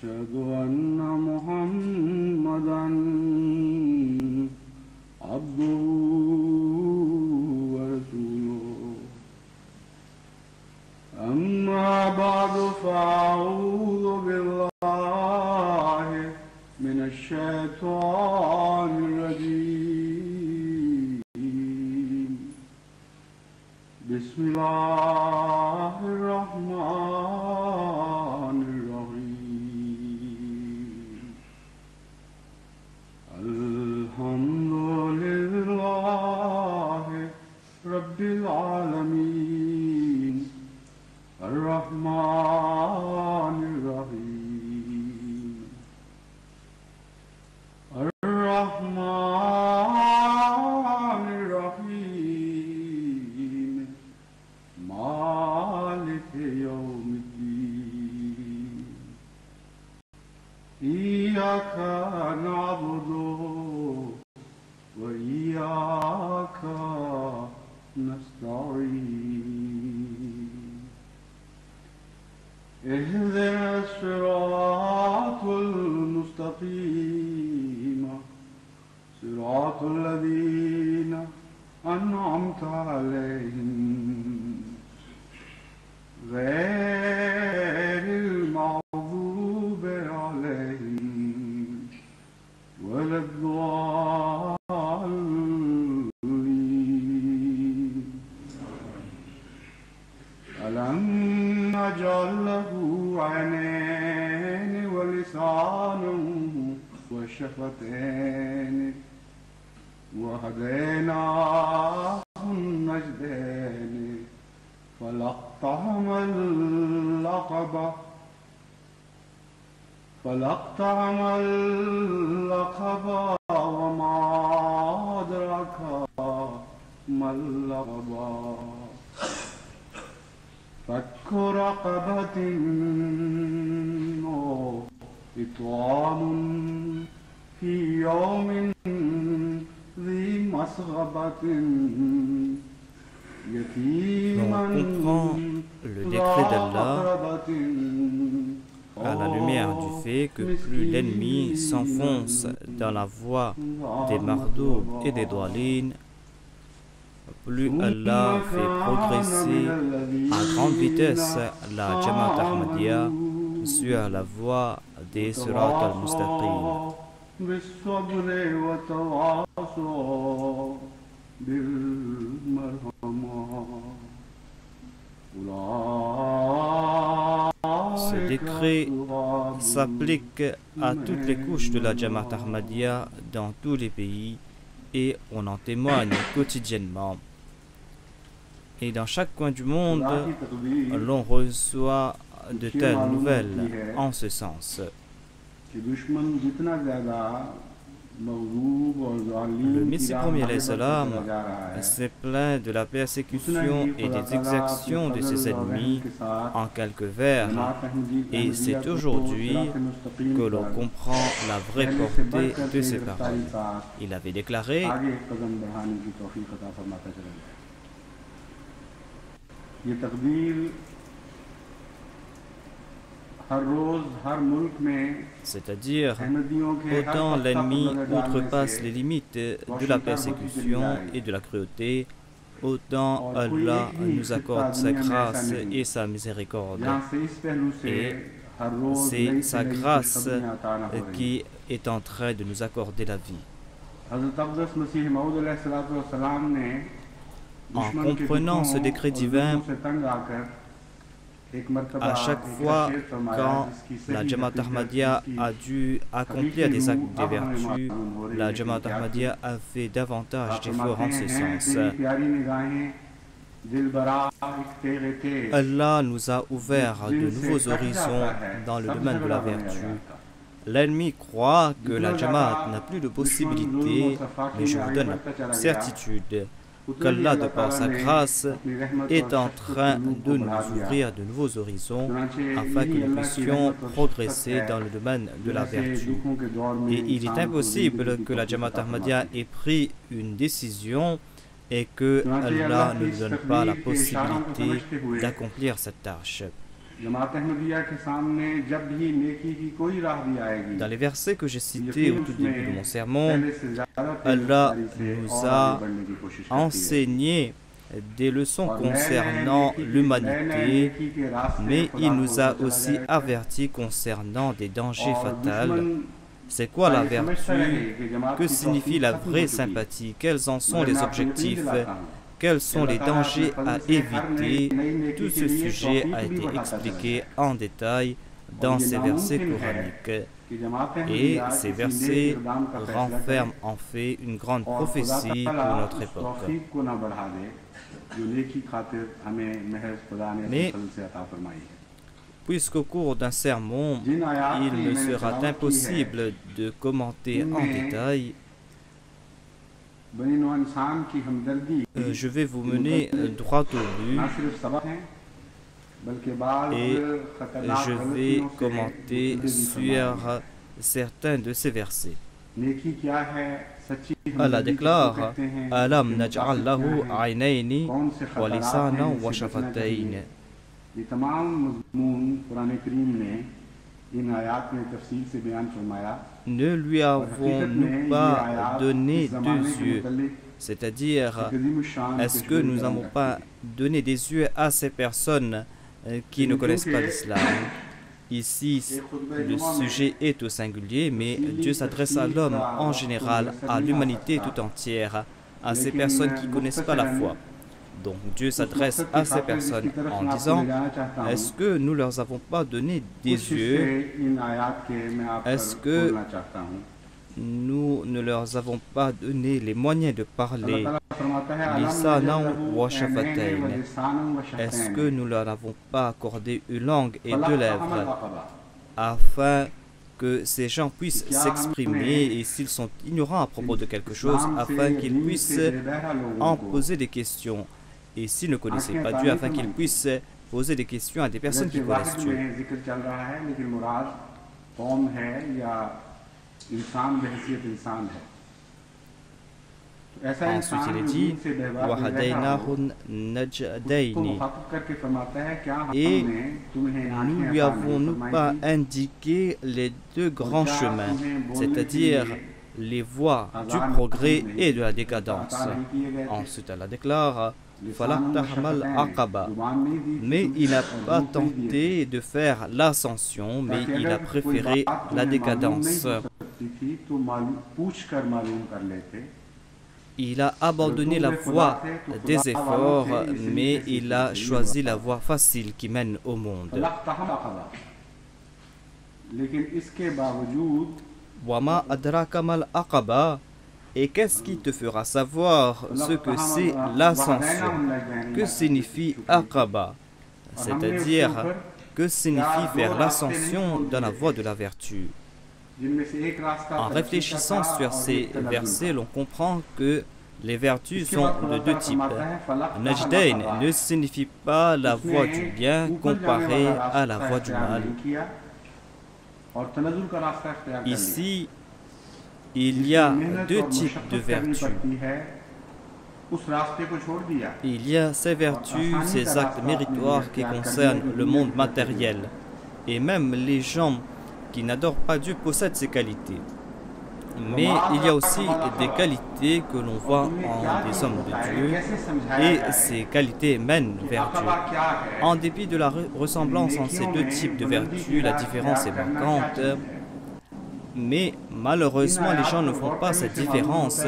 أشهد أن محمدا عبده ورسوله أما بعد فأعوذ بالله من الشيطان الرجيم بسم الله الرحمن الرحيم الحمد لله رب العالمين الرحمن الرحيم الرحمن الرحيم مالك يوم الدين إياك نعبد وإياك نستعين اهدنا الصراط المستقيم صراط الذين أنعمت عليهم غير المغضوب عليهم ولا الضالين ألم نجعل له عينين ولسانا وشفتين وهديناه النجدين فلاقتحم العقبة وما أدراك ما العقبة فك رقبة أو إطعام في يوم ذي مسغبة يتيما le décret d'Allah à la lumière du fait que plus l'ennemi s'enfonce dans la voie des mardouds et des doualines, plus Allah fait progresser à grande vitesse la Jamaat Ahmadiyya sur la voie des Sirat al-Mustaqim. Ce décret s'applique à toutes les couches de la Jamaat Ahmadiyya dans tous les pays et on en témoigne quotidiennement. Et dans chaque coin du monde, l'on reçoit de telles nouvelles en ce sens. Le Messie premier s'est plaint de la persécution et des exactions de ses ennemis en quelques vers, et c'est aujourd'hui que l'on comprend la vraie portée de ses paroles. Il avait déclaré: c'est-à-dire, autant l'ennemi outrepasse les limites de la persécution et de la cruauté, autant Allah nous accorde sa grâce et sa miséricorde. Et c'est sa grâce qui est en train de nous accorder la vie. En comprenant ce décret divin, à chaque fois quand la Jamaat Ahmadiyya a dû accomplir des actes de vertu, la Jamaat Ahmadiyya a fait davantage d'efforts en ce sens. Allah nous a ouvert de nouveaux horizons dans le domaine de la vertu. L'ennemi croit que la Jamaat n'a plus de possibilités, mais je vous donne la certitude qu'Allah, de par sa grâce, est en train de nous ouvrir de nouveaux horizons afin que nous puissions progresser dans le domaine de la vertu. Et il est impossible que la Jamaat Ahmadiyya ait pris une décision et que Allah ne nous donne pas la possibilité d'accomplir cette tâche. जमात अहमदिया के सामने जब भी नेकी की कोई राह दी आएगी, Dans les versets que j'ai cités au tout début de mon sermon, पहले से ज्यादा Allah तेजी से nous और a आगे बढ़ने की कोशिश करती है। enseigné des leçons और concernant नए l'humanité, नेकी के रास्ते mais खुदा il nous को a चला aussi जाएगा। avertis concernant des dangers और fatals. दुश्मन C'est quoi la ये समझता vertu? रहे कि जमात Que की signifie तौफीक la खत्म हो vraie चुकी है। sympathie? Quels en sont मगर les मैं आपको यकीन objectifs? दिलाता हूं, Quels sont les अल्लाह ताला dangers अपने à फजल से हर éviter? नई नेकी Tout के ce लिए sujet तौफीक a भी été बढ़ाता चला expliqué जाएगा। en détail और dans ये ces versets नामुमकिन है coraniques. कि जमात Et अहमदिया ces किसी नेक versets इक़दाम का फैसला करे renferment en fait une grande और खुदा prophétie ताला pour notre उस époque. तौफीक को न बढ़ा दे जो नेकी खातिर हमें महज खुदा ने Mais- अपने फजल से अता फरमाई है। Puisqu'au cours d'un sermon, जिन आयात il की me मैंने sera तलावत की है, impossible de commenter en détail, बनी नौ इंसान की हमदर्दी je vais vous mener droit au but न सिर्फ सबक हैं बल्कि बाज़ et खतरनाक je गलतियों vais से commenter मुतल्लिक़ भी फरमाई है। sur certains de ces versets. नेकी क्या है, सच्ची Allah हमदर्दी किसको déclare कहते हैं, Alam इसके naj'al मुताबिक lahu क्या है, aynayni कौन से wa खतरात हैं lisanan wa जिनसे बचना चाहिए। shafatayn. ये तमाम मज़मून कुरान करीम ने इन आयात में तफसील से बयान फरमाया। Ne lui और हकीकत में avons-nous ये pas आयात donné इस ज़माने deux के yeux? मुतल्लिक़ C'est-à-dire, एक अज़ीम शान est-ce que खुशबू nous बयान n'avons करती pas है। donné des yeux à ces personnes qui ne connaissent pas l'islam? Ici, le sujet est au singulier, mais Dieu s'adresse à l'homme en général, à l'humanité tout entière, à ces personnes qui ne connaissent pas la foi. Donc Dieu s'adresse à ces personnes en disant, est-ce que nous leur avons pas donné des yeux? Est-ce que nous ne leur avons pas donné les moyens de parler? Lisanan wa shafatayn. Est-ce que nous leur avons pas accordé une langue et deux lèvres afin que ces gens puissent s'exprimer et s'ils sont ignorants à propos de quelque chose, afin qu'ils puissent en poser des questions, et s'ils ne connaissaient pas Dieu, afin qu'ils puissent poser des questions à des personnes qui connaissent Dieu. Ensuite, il est dit وَهَدَيْنَاهُ النَّجْدَيْنِ. Et nous lui avons-nous pas indiqué les deux grands chemins, c'est-à-dire les voies du progrès et de la décadence. Ensuite, Allah déclare فَلَقْتَحْمَ الْعَقَبَةَ. Mais il n'a pas tenté de faire l'ascension, mais il a préféré la décadence. Il a abandonné la voie des efforts, mais il a choisi la voie facile qui mène au monde. Wama adraka mal aqaba. Et qu'est-ce qui te fera savoir ce que c'est l'ascension? Que signifie aqaba? C'est-à-dire, que signifie faire l'ascension dans la voie de la vertu? En réfléchissant sur ces versets, l'on comprend que les vertus sont de deux types. Najdain ne signifie pas la voie du bien comparée à la voie du mal. Ici, il y a deux types de vertus. Il y a ces vertus, ces actes méritoires qui concernent le monde matériel. Et même les gens qui n'adorent pas Dieu possèdent ces qualités. Mais il y a aussi des qualités que l'on voit en des hommes de Dieu, et ces qualités mènent vers Dieu. En dépit de la ressemblance entre ces deux types de vertus, la différence est manquante. Mais malheureusement, les gens ne font pas cette différence,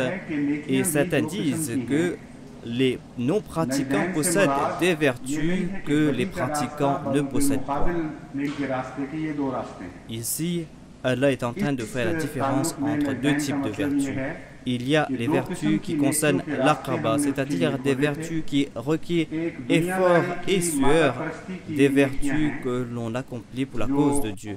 et certains disent que les non-pratiquants possèdent des vertus que les pratiquants ne possèdent pas. Ici, Allah est en train de faire la différence entre deux types de vertus. Il y a les vertus qui concernent l'aqaba, c'est-à-dire des vertus qui requièrent effort et sueur, des vertus que l'on accomplit pour la cause de Dieu.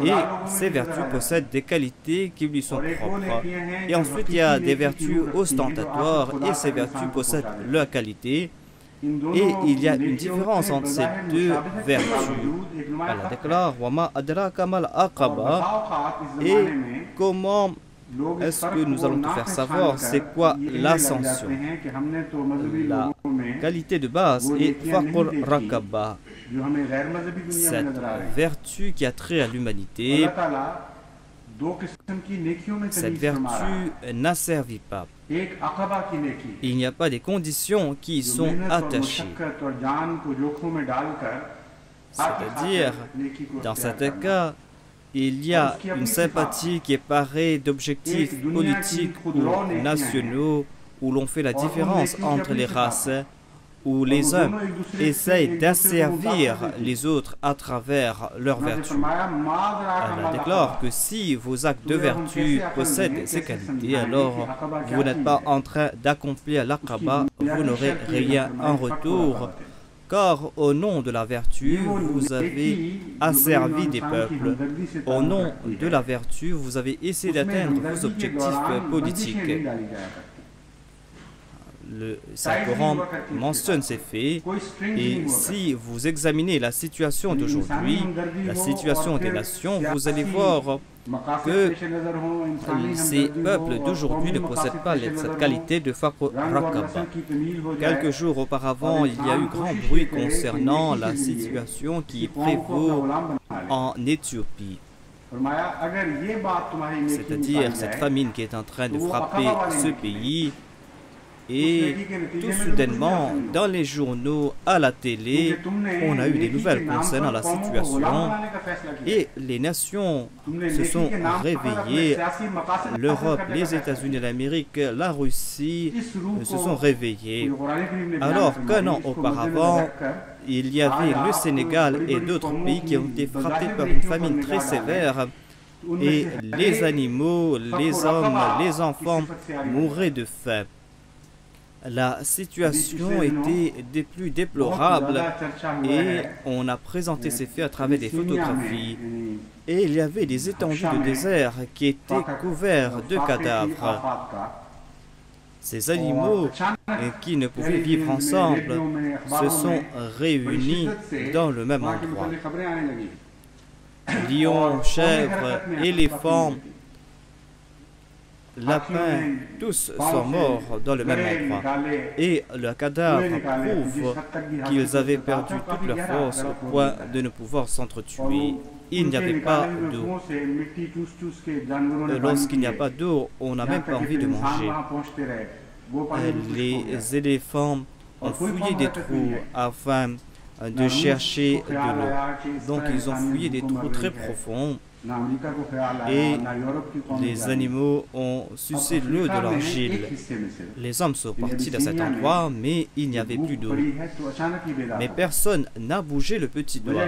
Et ces vertus possèdent des qualités qui lui sont propres. Et ensuite, il y a des vertus ostentatoires, et ces vertus possèdent leur qualité. Et il y a une différence entre ces deux vertus. Allah déclare Wama adraka mal aqaba. Et comment est-ce que nous allons te faire savoir c'est quoi l'ascension? La qualité de base est Faqr Raqaba, cette vertu qui a trait à l'humanité. Cette vertu n'asservit pas. Il n'y a pas des conditions qui y sont attachées. C'est-à-dire, dans certains cas, il y a une sympathie qui est parée d'objectifs politiques ou nationaux où l'on fait la différence entre les races, où les uns essayent d'asservir les autres à travers leurs vertus. Elle déclare que si vos actes de vertu possèdent ces qualités, alors vous n'êtes pas en train d'accomplir l'aqaba, vous n'aurez rien en retour, car au nom de la vertu, vous avez asservi des peuples. Au nom de la vertu, vous avez essayé d'atteindre vos objectifs politiques. Le Saint-Coran mentionne ces faits, et si vous examinez la situation d'aujourd'hui, la situation des nations, vous allez voir que ces peuples d'aujourd'hui ne possèdent pas cette qualité de Faqr Raqaba. Quelques jours auparavant, il y a eu grand bruit concernant la situation qui prévaut en Éthiopie. C'est-à-dire cette famine qui est en train de frapper ce pays. Et tout soudainement, dans les journaux, à la télé, on a eu des nouvelles concernant la situation et les nations se sont réveillées. L'Europe, les États-Unis d'Amérique, la Russie se sont réveillés. Alors qu'un an auparavant, il y avait le Sénégal et d'autres pays qui ont été frappés par une famine très sévère et les animaux, les hommes, les enfants mouraient de faim. La situation était des plus déplorables et on a présenté ces faits à travers des photographies. Et il y avait des étendues de désert qui étaient couverts de cadavres. Ces animaux qui ne pouvaient vivre ensemble se sont réunis dans le même endroit. Lions, chèvres, éléphants, lapins, tous sont morts dans le même endroit. Et le cadavre prouve qu'ils avaient perdu toute leur force au point de ne pouvoir s'entretuer. Il n'y avait pas d'eau. Lorsqu'il n'y a pas d'eau, on n'a même pas envie de manger. Les éléphants ont fouillé des trous afin de chercher de l'eau. Donc ils ont fouillé des trous très profonds. Et les animaux ont sucé l'eau de l'argile. Les hommes sont partis de cet endroit, mais il n'y avait plus d'eau. Mais personne n'a bougé le petit doigt.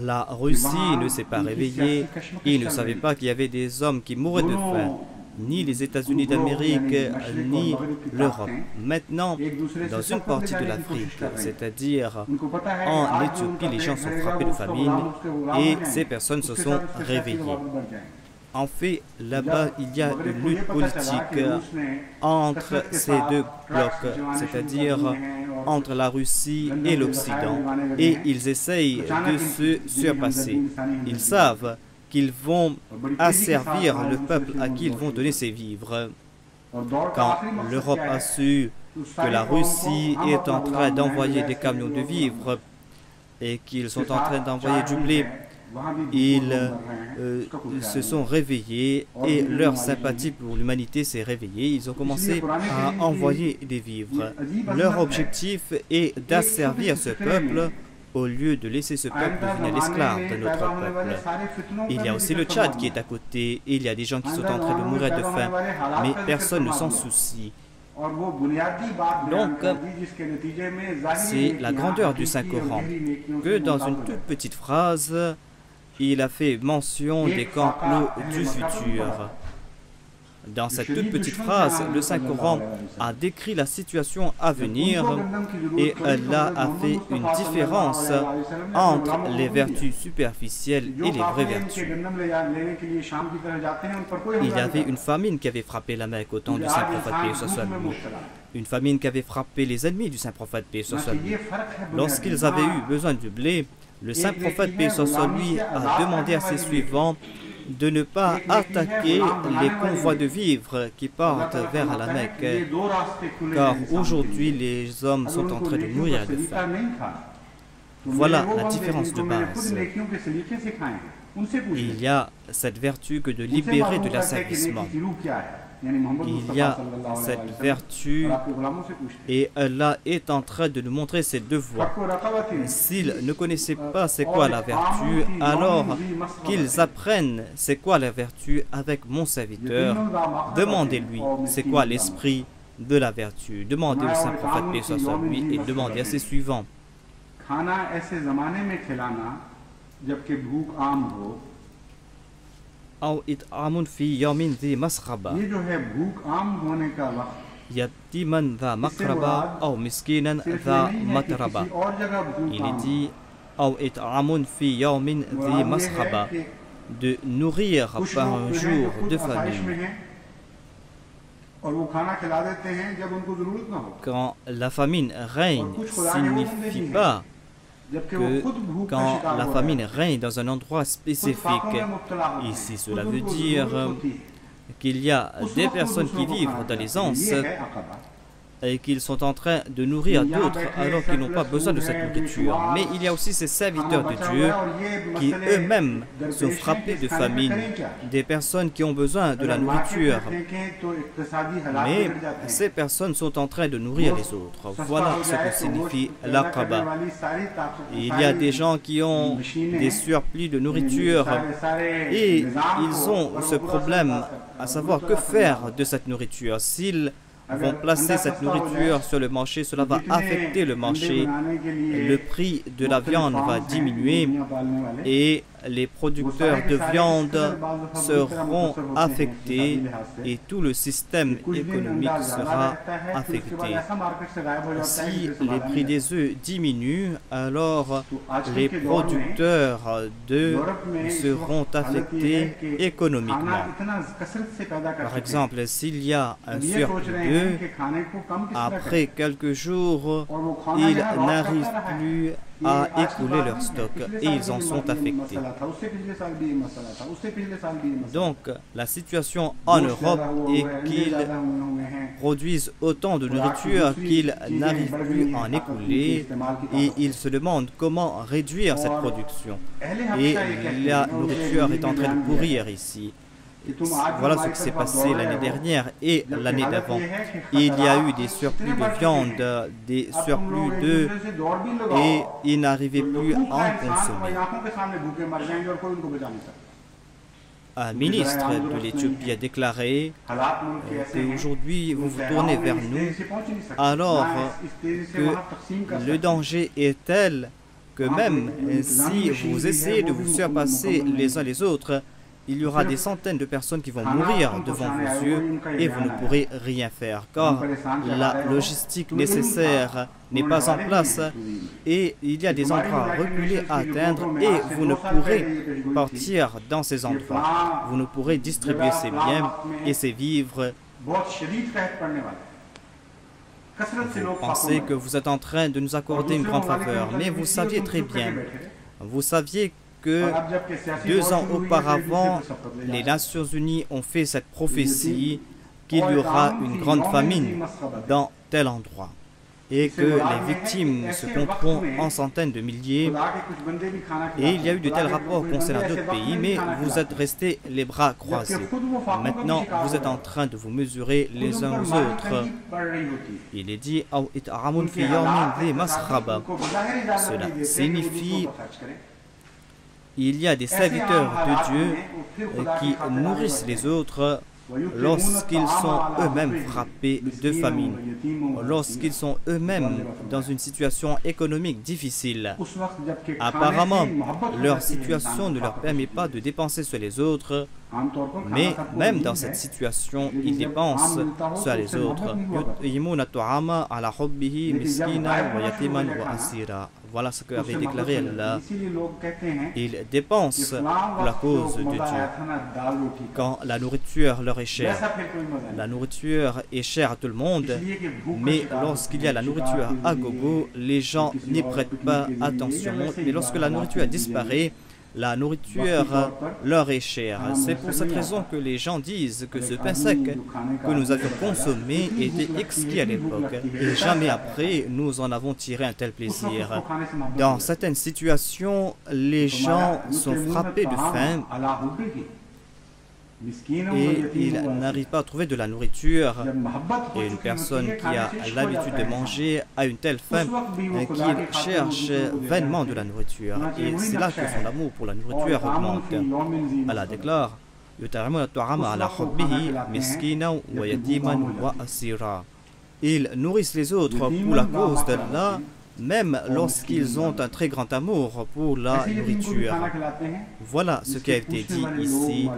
La Russie ne s'est pas réveillée. Ils ne savaient pas qu'il y avait des hommes qui mouraient de faim. Ni les États-Unis d'Amérique, ni l'Europe. Maintenant, dans une partie de l'Afrique, c'est-à-dire en Éthiopie, les gens sont frappés de famine et ces personnes se sont réveillées. En fait, là-bas, il y a une lutte politique entre ces deux blocs, c'est-à-dire entre la Russie et l'Occident, et ils essayent de se surpasser. Ils savent qu'ils vont asservir le peuple à qui ils vont donner ses vivres. Quand l'Europe a su que la Russie est en train d'envoyer des camions de vivres et qu'ils sont en train d'envoyer du blé, ils se sont réveillés et leur sympathie pour l'humanité s'est réveillée. Ils ont commencé à envoyer des vivres. Leur objectif est d'asservir ce peuple au lieu de laisser ce peuple devenir l'esclave de notre peuple. Il y a aussi le Tchad qui est à côté. Il y a des gens qui sont en train de mourir de faim, mais personne ne s'en soucie. Donc, c'est la grandeur du Saint-Coran que dans une toute petite phrase, il a fait mention des complots du futur. Dans cette toute petite phrase, le Saint-Coran a décrit la situation à venir et Allah a fait une différence entre les vertus superficielles et les vraies vertus. Il y avait une famine qui avait frappé la Mecque au temps du Saint-Prophète paix soit sur lui. Une famine qui avait frappé les ennemis du Saint-Prophète paix soit sur lui. Lorsqu'ils avaient eu besoin de blé, le Saint-Prophète paix soit sur lui a demandé à ses suivants de ne pas attaquer les convois de vivres qui partent vers la Mecque, car aujourd'hui les hommes sont en train de mourir de faim. Voilà la différence de base. Il y a cette vertu que de libérer de l'asservissement. Il y a cette vertu et Allah est en train de nous montrer ses deux voies. S'ils ne connaissaient pas c'est quoi la vertu, alors qu'ils apprennent c'est quoi la vertu avec mon serviteur. Demandez-lui c'est quoi l'esprit de la vertu. Demandez au saint prophète paix soit sur lui et demandez à ses suivants. أو إطعام في يوم ذي مسغبة يتيما ذا مقربة أو مسكينا ذا متربة. Il est dit أو إطعام في يوم ذي مسغبة, de nourrir par un jour de famine. Quand la famine règne, signifie pas que quand la famine règne dans un endroit spécifique, ici cela veut dire qu'il y a des personnes qui vivent dans l'aisance et qu'ils sont en train de nourrir d'autres alors qu'ils n'ont pas besoin de cette nourriture. Mais il y a aussi ces serviteurs de Dieu qui eux-mêmes sont frappés de famine, des personnes qui ont besoin de la nourriture. Mais ces personnes sont en train de nourrir les autres. Voilà ce que signifie l'aqaba. Il y a des gens qui ont des surplus de nourriture et ils ont ce problème à savoir que faire de cette nourriture. S'ils vont placer cette nourriture sur le marché, cela va affecter le marché, le prix de la viande va diminuer et les producteurs de viande seront affectés et tout le système économique sera affecté. Si les prix des œufs diminuent, alors les producteurs d'œufs seront affectés économiquement. Par exemple, s'il y a un surplus d'œufs, après quelques jours, ils n'arrivent plus à écouler leur stock et ils en sont affectés. Donc, la situation en Europe est qu'ils produisent autant de nourriture qu'ils n'arrivent plus à en écouler et ils se demandent comment réduire cette production. Et la nourriture est en train de pourrir ici. Voilà ce qui s'est passé l'année dernière et l'année d'avant. Il y a eu des surplus de viande, des surplus d'œufs et ils n'arrivaient plus à en consommer. Un ministre de l'Éthiopie a déclaré qu'aujourd'hui vous vous tournez vers nous alors que le danger est tel que même si vous essayez de vous surpasser les uns les autres, il y aura des centaines de personnes qui vont mourir devant vos yeux et vous ne pourrez rien faire car la logistique nécessaire n'est pas en place et il y a des endroits reculés à atteindre et vous ne pourrez partir dans ces endroits. Vous ne pourrez distribuer ces biens et ces vivres. Vous pensez que vous êtes en train de nous accorder une grande faveur, mais vous saviez très bien, vous saviez que 2 ans auparavant, les Nations Unies ont fait cette prophétie qu'il y aura une grande famine dans tel endroit et que les victimes se compteront en centaines de milliers. Et il y a eu de tels rapports concernant d'autres pays, mais vous êtes restés les bras croisés. Maintenant, vous êtes en train de vous mesurer les uns aux autres. Il est dit « Cela signifie il y a des serviteurs de Dieu qui nourrissent les autres lorsqu'ils sont eux-mêmes frappés de famine, lorsqu'ils sont eux-mêmes dans une situation économique difficile. Apparemment, leur situation ne leur permet pas de dépenser sur les autres, mais même dans cette situation, ils dépensent sur les autres. Voilà ce qu'avait déclaré Allah. Ils dépensent pour la cause de Dieu. Quand la nourriture leur est chère, la nourriture est chère à tout le monde, mais lorsqu'il y a la nourriture à gogo, les gens n'y prêtent pas attention. Mais lorsque la nourriture disparaît, la nourriture leur est chère. C'est pour cette raison que les gens disent que ce pain sec que nous avions consommé était exquis à l'époque et jamais après nous en avons tiré un tel plaisir. Dans certaines situations, les gens sont frappés de faim et ils n'arrivent pas à trouver de la nourriture. Et une personne qui a l'habitude de manger a une telle faim qu'il cherche vainement de la nourriture. Et c'est là que son amour pour la nourriture augmente. Allah déclare ils nourrissent les autres pour la cause d'Allah, même lorsqu'ils ont un très grand amour pour la nourriture. Voilà ce qui a été dit ici.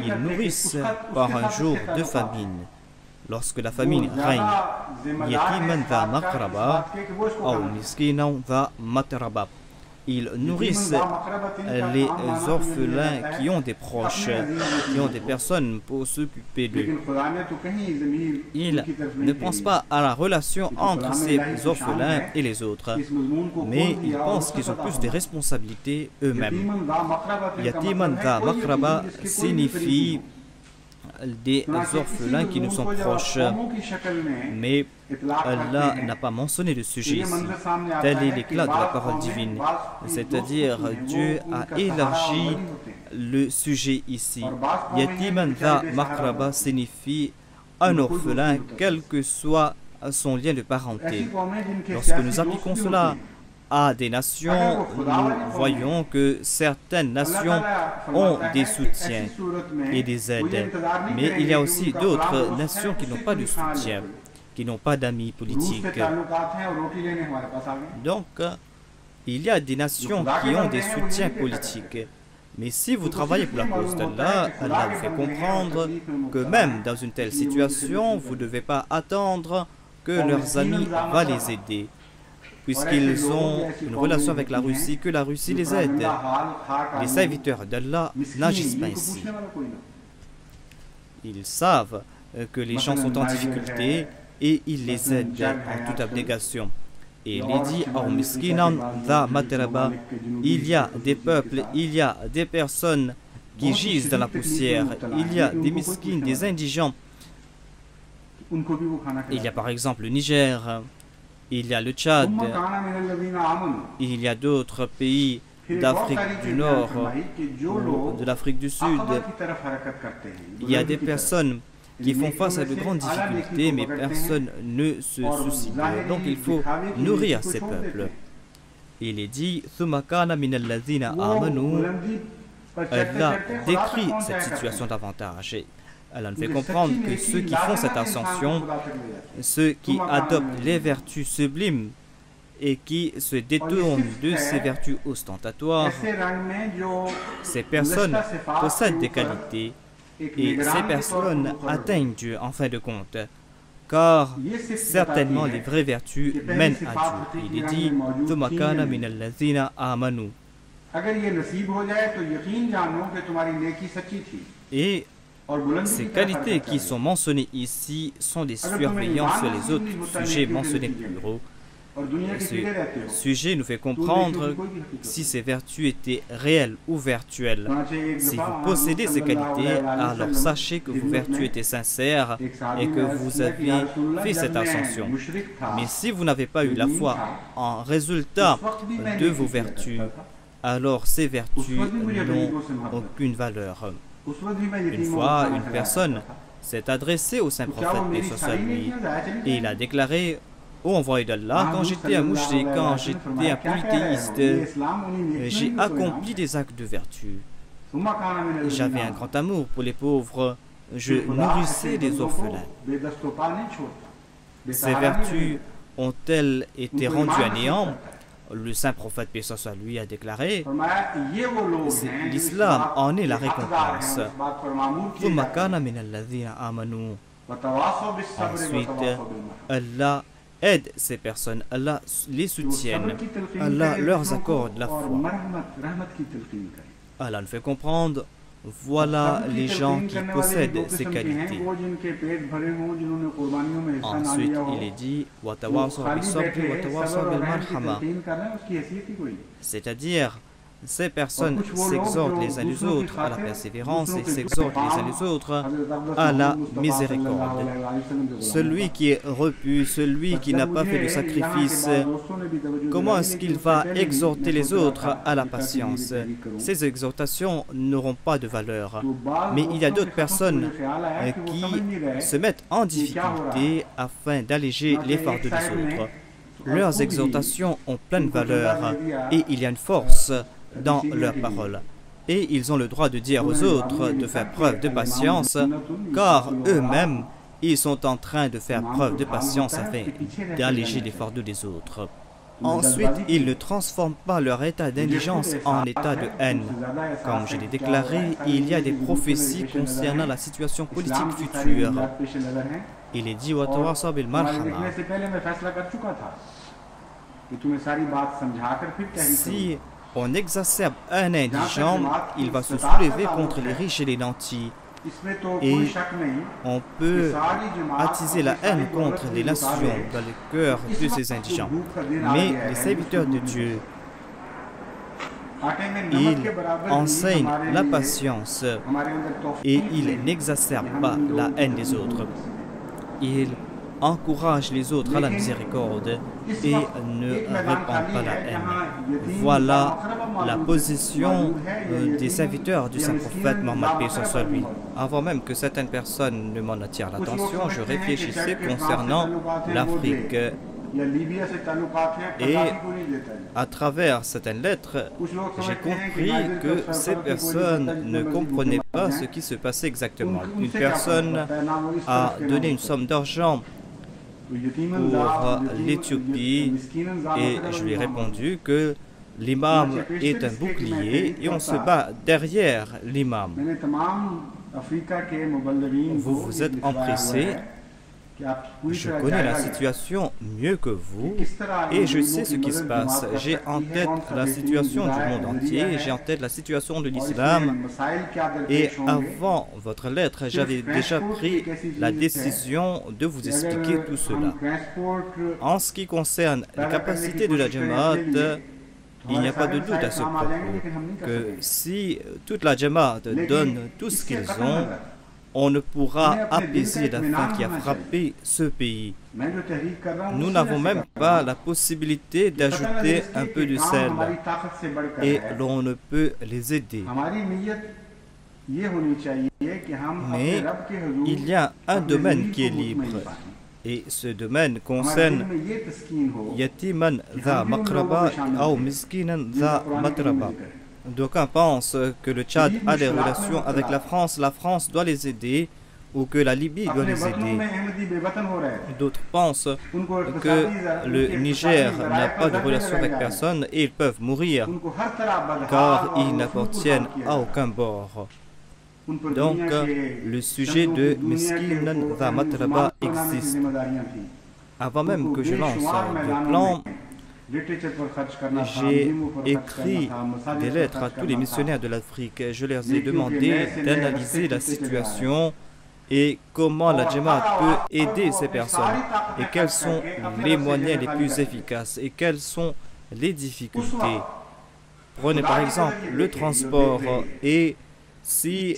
Ils nourrissent par un jour de famine. Lorsque la famine règne, ils nourrissent les orphelins qui ont des proches, qui ont des personnes pour s'occuper d'eux. Ils ne pensent pas à la relation entre ces orphelins et les autres, mais ils pensent qu'ils ont plus de responsabilités eux-mêmes. Yatiman dha makraba signifie des orphelins qui nous sont proches, mais Allah n'a pas mentionné le sujet ici. Tel est l'éclat de la parole divine, c'est-à-dire Dieu a élargi le sujet ici. Yatiman dha makraba signifie un orphelin, quel que soit son lien de parenté. Lorsque nous appliquons cela à des nations, nous voyons que certaines nations ont des soutiens et des aides, mais il y a aussi d'autres nations qui n'ont pas de soutien, qui n'ont pas d'amis politiques. Donc, il y a des nations qui ont des soutiens politiques. Mais si vous travaillez pour la cause d'Allah, Allah vous fait comprendre que même dans une telle situation, vous ne devez pas attendre que leurs amis vont les aider, puisqu'ils ont une relation avec la Russie, que la Russie les aide. Les serviteurs d'Allah n'agissent pas ainsi. Ils savent que les gens sont en difficulté et ils les aident en toute abnégation. Et il est dit, il y a des peuples, il y a des personnes qui gisent dans la poussière, il y a des miskines, des indigents. Il y a par exemple le Niger, il y a le Tchad, il y a d'autres pays d'Afrique du Nord ou de l'Afrique du Sud. Il y a des personnes qui font face à de grandes difficultés, mais personne ne se soucie d'eux. Donc il faut nourrir ces peuples. Il est dit, Allah décrit cette situation davantage. Allah nous fait comprendre que ceux qui font cette ascension, ceux qui adoptent les vertus sublimes et qui se détournent de ces vertus ostentatoires, ces personnes possèdent des qualités et ces personnes atteignent Dieu en fin de compte, car certainement les vraies vertus mènent à Dieu. Il est dit, et ces qualités qui sont mentionnées ici sont des surveillants sur les autres sujets mentionnés plus haut. Ce sujet nous fait comprendre si ces vertus étaient réelles ou virtuelles. Si vous possédez ces qualités, alors sachez que vos vertus étaient sincères et que vous avez fait cette ascension. Mais si vous n'avez pas eu la foi en résultat de vos vertus, alors ces vertus n'ont aucune valeur. Une fois, une personne s'est adressée au saint prophète, paix soit sur lui, et il a déclaré: ô envoyé d'Allah, quand j'étais un mouchrik, quand j'étais un polythéiste, j'ai accompli des actes de vertu. J'avais un grand amour pour les pauvres, je nourrissais les orphelins. Ces vertus ont-elles été rendues à néant? Le saint prophète, paix soit sur lui, a déclaré: l'islam en est la récompense. Ensuite, Allah aide ces personnes, Allah les soutienne, Allah leur accorde la foi. Allah nous fait comprendre, voilà les gens qui possèdent ces qualités. Ensuite, il est dit c'est-à-dire, ces personnes s'exhortent les uns les autres à la persévérance et s'exhortent les uns les autres à la miséricorde. Celui qui est repu, celui qui n'a pas fait de sacrifice, comment est-ce qu'il va exhorter les autres à la patience? Ces exhortations n'auront pas de valeur. Mais il y a d'autres personnes qui se mettent en difficulté afin d'alléger les fardeaux des autres. Leurs exhortations ont plein de valeur et il y a une force dans leurs paroles. Et ils ont le droit de dire aux autres de faire preuve de patience, car eux-mêmes, ils sont en train de faire preuve de patience afin d'alléger les fardeaux des autres. Ensuite, ils ne transforment pas leur état d'indigence en état de haine. Comme je l'ai déclaré, il y a des prophéties concernant la situation politique future. Il est dit si on exacerbe un indigent, il va se soulever contre les riches et les nantis. Et on peut attiser la haine contre les nations dans le cœur de ces indigents. Mais les serviteurs de Dieu, ils enseignent la patience et ils n'exacerbent pas la haine des autres. Ils encouragent les autres à la miséricorde et ne répandent pas la haine. Voilà la position des serviteurs du Saint-Prophète Mohammed paix soit lui. Avant même que certaines personnes ne m'en attirent l'attention, je réfléchissais concernant l'Afrique. Et à travers certaines lettres, j'ai compris que ces personnes ne comprenaient pas ce qui se passait exactement. Une personne a donné une somme d'argent pour l'Éthiopie et je lui ai répondu que l'imam est un bouclier et on se bat derrière l'imam. Vous vous êtes empressé. Je connais la situation mieux que vous et je sais ce qui se passe. J'ai en tête la situation du monde entier, j'ai en tête la situation de l'islam et avant votre lettre, j'avais déjà pris la décision de vous expliquer tout cela. En ce qui concerne les capacités de la Jamaat, il n'y a pas de doute à ce propos que si toute la Jamaat donne tout ce qu'ils ont, on ne pourra apaiser la faim qui a frappé ce pays. Nous n'avons même pas la possibilité d'ajouter un peu de sel et l'on ne peut les aider. Mais il y a un domaine qui est libre et ce domaine concerne Yatiman dha makraba ou miskinan dha matraba. D'aucuns pensent que le Tchad a des relations avec la France doit les aider, ou que la Libye doit les aider. D'autres pensent que le Niger n'a pas de relation avec personne et ils peuvent mourir, car ils n'appartiennent à aucun bord. Donc, le sujet de Miskinan dha matraba existe. Avant même que je lance le plan, j'ai écrit des lettres à tous les missionnaires de l'Afrique. Je leur ai demandé d'analyser la situation et comment la Jamaat peut aider ces personnes et quels sont les moyens les plus efficaces et quelles sont les difficultés. Prenez par exemple le transport et si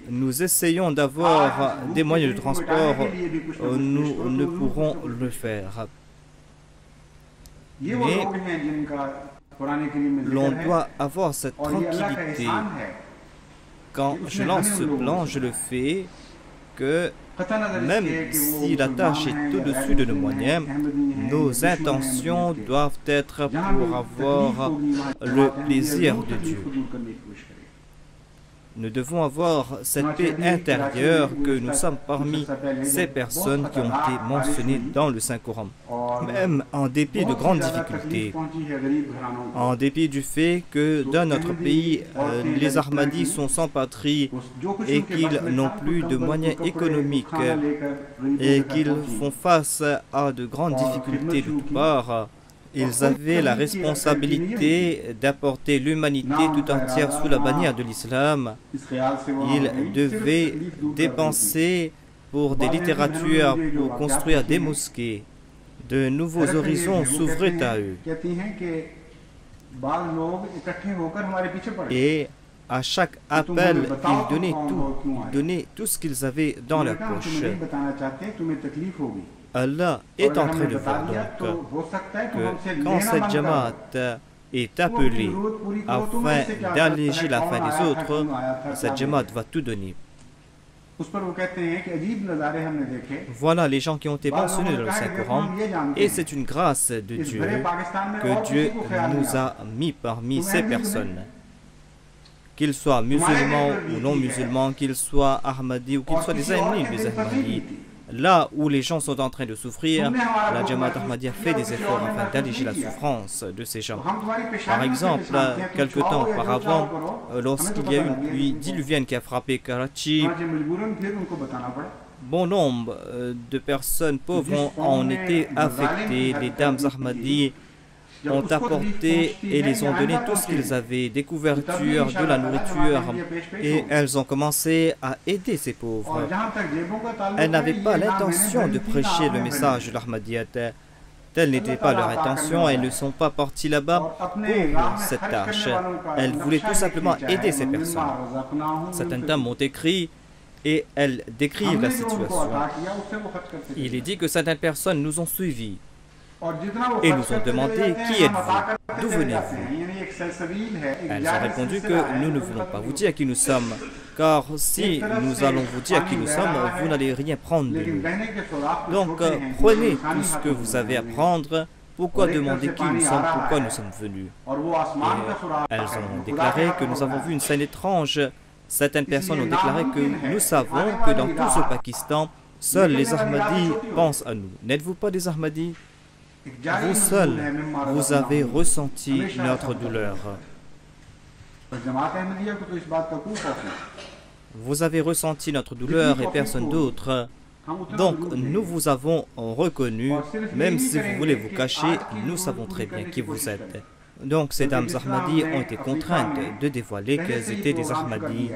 nous essayons d'avoir des moyens de transport, nous ne pourrons le faire. Mais l'on doit avoir cette tranquillité. Quand je lance ce plan, je le fais que même si la tâche est au-dessus de nos moyens, nos intentions doivent être pour avoir le plaisir de Dieu. Nous devons avoir cette paix intérieure que nous sommes parmi ces personnes qui ont été mentionnées dans le Saint-Coran. Même en dépit de grandes difficultés, en dépit du fait que dans notre pays, les Ahmadis sont sans patrie et qu'ils n'ont plus de moyens économiques et qu'ils font face à de grandes difficultés de toutes parts, Ils avaient la responsabilité d'apporter l'humanité tout entière sous la bannière de l'islam. Ils devaient dépenser pour des littératures, pour construire des mosquées. De nouveaux horizons s'ouvraient à eux. Et à chaque appel, ils donnaient tout ce qu'ils avaient dans leur poche. Allah est en train de voir donc que quand cette Jamaat est appelée afin d'alléger la faim des autres, cette Jamaat va tout donner. Voilà les gens qui ont été mentionnés dans le Saint-Coran, et c'est une grâce de Dieu que Dieu nous a mis parmi ces personnes. Qu'ils soient musulmans ou non musulmans, qu'ils soient Ahmadis ou qu'ils soient des Ahmadis ou des Ahmadis. Là où les gens sont en train de souffrir, la Jamaat Ahmadiyya fait des efforts afin d'alléger la souffrance de ces gens. Par exemple, quelque temps auparavant, lorsqu'il y a eu une pluie diluvienne qui a frappé Karachi, bon nombre de personnes pauvres ont été affectées. Les dames Ahmadis ont apporté et les ont donné tout ce qu'ils avaient, des couvertures, de la nourriture, et elles ont commencé à aider ces pauvres. Elles n'avaient pas l'intention de prêcher le message de l'Ahmadiyyat. Telle n'était pas leur intention, elles ne sont pas parties là-bas pour cette tâche. Elles voulaient tout simplement aider ces personnes. Certaines dames m'ont écrit et elles décrivent la situation. Il est dit que certaines personnes nous ont suivis et nous ont demandé « Qui êtes-vous? D'où venez-vous » Elles ont répondu que nous ne voulons pas vous dire qui nous sommes, car si nous allons vous dire qui nous sommes, vous n'allez rien prendre de nous. Donc prenez tout ce que vous avez à prendre. Pourquoi demander qui nous sommes, pourquoi nous sommes venus? Et elles ont déclaré que nous avons vu une scène étrange. Certaines personnes ont déclaré que nous savons que dans tout ce Pakistan, seuls les Ahmadis pensent à nous. N'êtes-vous pas des Ahmadis? Vous seuls, vous avez ressenti notre douleur. Vous avez ressenti notre douleur et personne d'autre. Donc, nous vous avons reconnu, même si vous voulez vous cacher, nous savons très bien qui vous êtes. Donc, ces dames Ahmadis ont été contraintes de dévoiler qu'elles étaient des Ahmadis.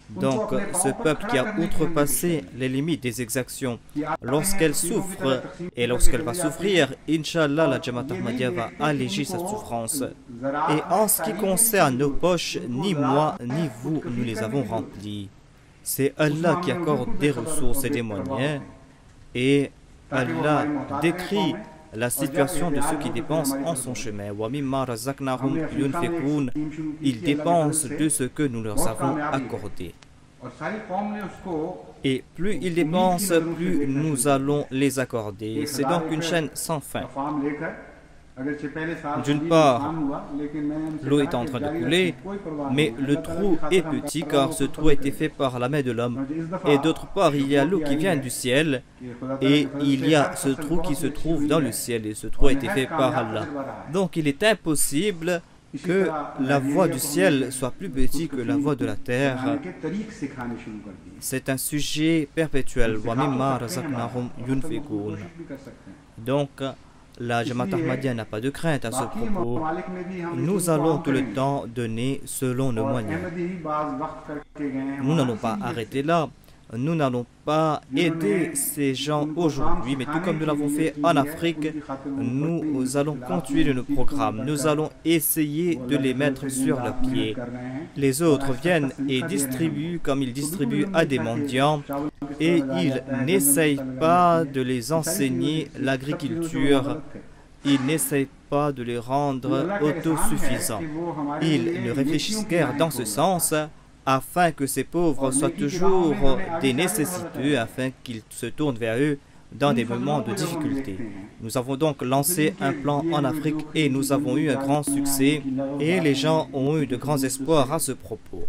Donc, ce peuple qui a outrepassé les limites des exactions, lorsqu'elle souffre et lorsqu'elle va souffrir, Inch'Allah, la Jamaat Ahmadiyya va alléger sa souffrance. Et en ce qui concerne nos poches, ni moi ni vous, nous les avons remplies. C'est Allah qui accorde des ressources et des moyens. Et Allah décrit la situation de ceux qui dépensent en son chemin. Ils dépensent de ce que nous leur avons accordé. Et plus ils dépensent, plus nous allons les accorder. C'est donc une chaîne sans fin. D'une part, l'eau est en train de couler, mais le trou est petit car ce trou a été fait par la main de l'homme. Et d'autre part, il y a l'eau qui vient du ciel et il y a ce trou qui se trouve dans le ciel et ce trou a été fait par Allah. Donc il est impossible que la voie du ciel soit plus petite que la voie de la terre. C'est un sujet perpétuel. Donc, la Jamaat Ahmadiyya n'a pas de crainte à ce propos. Nous allons tout le temps donner selon nos moyens. Nous n'allons pas arrêter là. Nous n'allons pas aider ces gens aujourd'hui, mais tout comme nous l'avons fait en Afrique, nous allons continuer nos programmes. Nous allons essayer de les mettre sur le pied. Les autres viennent et distribuent comme ils distribuent à des mendiants et ils n'essayent pas de les enseigner l'agriculture. Ils n'essayent pas de les rendre autosuffisants. Ils ne réfléchissent guère dans ce sens, afin que ces pauvres soient toujours des nécessiteux, afin qu'ils se tournent vers eux dans des moments de difficulté. Nous avons donc lancé un plan en Afrique et nous avons eu un grand succès et les gens ont eu de grands espoirs à ce propos.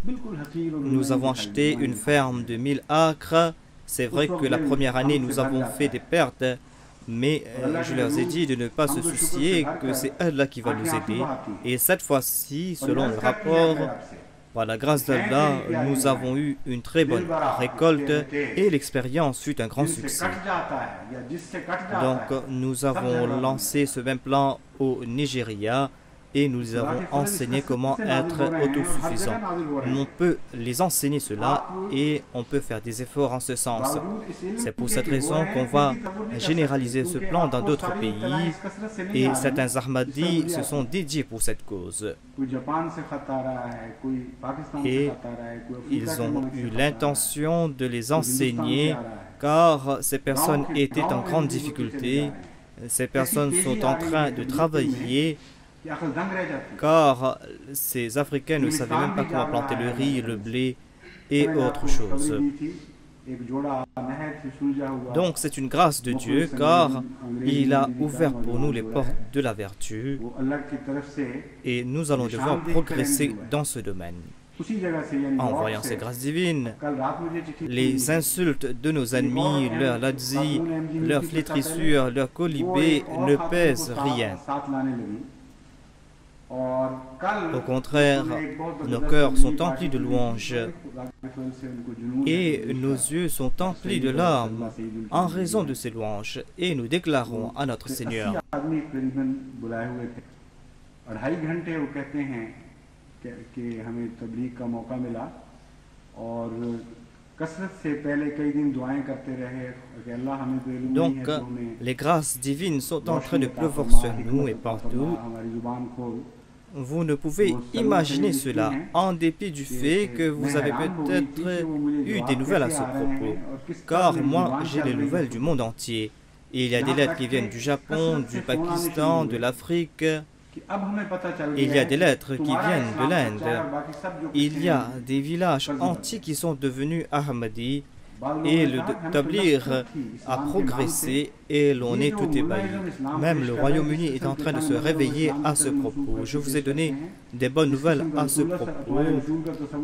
Nous avons acheté une ferme de 1000 acres. C'est vrai que la première année nous avons fait des pertes, mais je leur ai dit de ne pas se soucier, que c'est Allah qui va nous aider. Et cette fois-ci, selon le rapport, Par la grâce d'Allah, nous avons eu une très bonne récolte et l'expérience fut un grand succès. Donc, nous avons lancé ce même plan au Nigeria et nous avons enseigné comment être autosuffisant. On peut les enseigner cela et on peut faire des efforts en ce sens. C'est pour cette raison qu'on va généraliser ce plan dans d'autres pays et certains Ahmadis se sont dédiés pour cette cause. Et ils ont eu l'intention de les enseigner car ces personnes étaient en grande difficulté. Ces personnes sont en train de travailler car ces Africains ne savaient même pas comment planter le riz, le blé et autre chose. Donc c'est une grâce de Dieu car il a ouvert pour nous les portes de la vertu et nous allons devoir progresser dans ce domaine. En voyant ces grâces divines, les insultes de nos ennemis, leurs ladzi, leurs flétrissures, leurs colibés ne pèsent rien. Au contraire, nos cœurs sont emplis de louanges et nos yeux sont emplis de larmes en raison de ces louanges et nous déclarons à notre Seigneur. Donc, les grâces divines sont en train de pleuvoir sur nous et partout. Vous ne pouvez imaginer cela, en dépit du fait que vous avez peut-être eu des nouvelles à ce propos. Car moi, j'ai les nouvelles du monde entier. Il y a des lettres qui viennent du Japon, du Pakistan, de l'Afrique. Il y a des lettres qui viennent de l'Inde. Il y a des villages entiers qui sont devenus Ahmadis. Et le tablir a progressé et l'on est tout ébahi. Même le Royaume-Uni est en train de se réveiller à ce propos. Je vous ai donné des bonnes nouvelles à ce propos.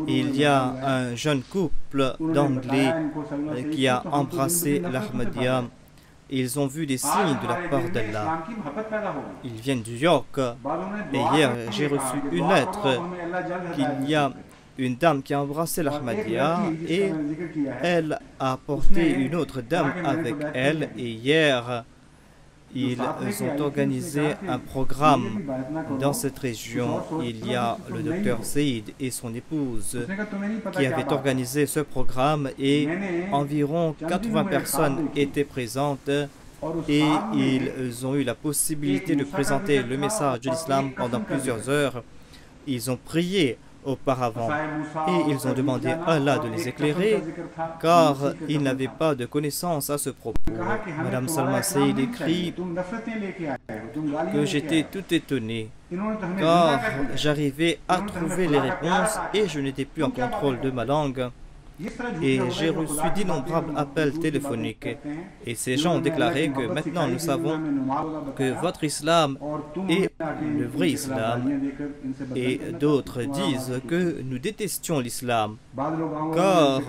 Il y a un jeune couple d'Anglais qui a embrassé l'Ahmadiyya. Ils ont vu des signes de la part d'Allah. Ils viennent du York. Et hier, j'ai reçu une lettre qu'il y a une dame qui a embrassé l'Ahmadiyya et elle a apporté une autre dame avec elle. Et hier, ils ont organisé un programme dans cette région. Il y a le docteur Saïd et son épouse qui avaient organisé ce programme et environ 80 personnes étaient présentes et ils ont eu la possibilité de présenter le message de l'islam pendant plusieurs heures. Ils ont prié auparavant et ils ont demandé à Allah de les éclairer car ils n'avaient pas de connaissance à ce propos. Madame Salma Saïd écrit que j'étais tout étonné car j'arrivais à trouver les réponses et je n'étais plus en contrôle de ma langue. Et j'ai reçu d'innombrables appels téléphoniques. Et ces gens ont déclaré que maintenant nous savons que votre islam est le vrai islam. Et d'autres disent que nous détestions l'islam. Car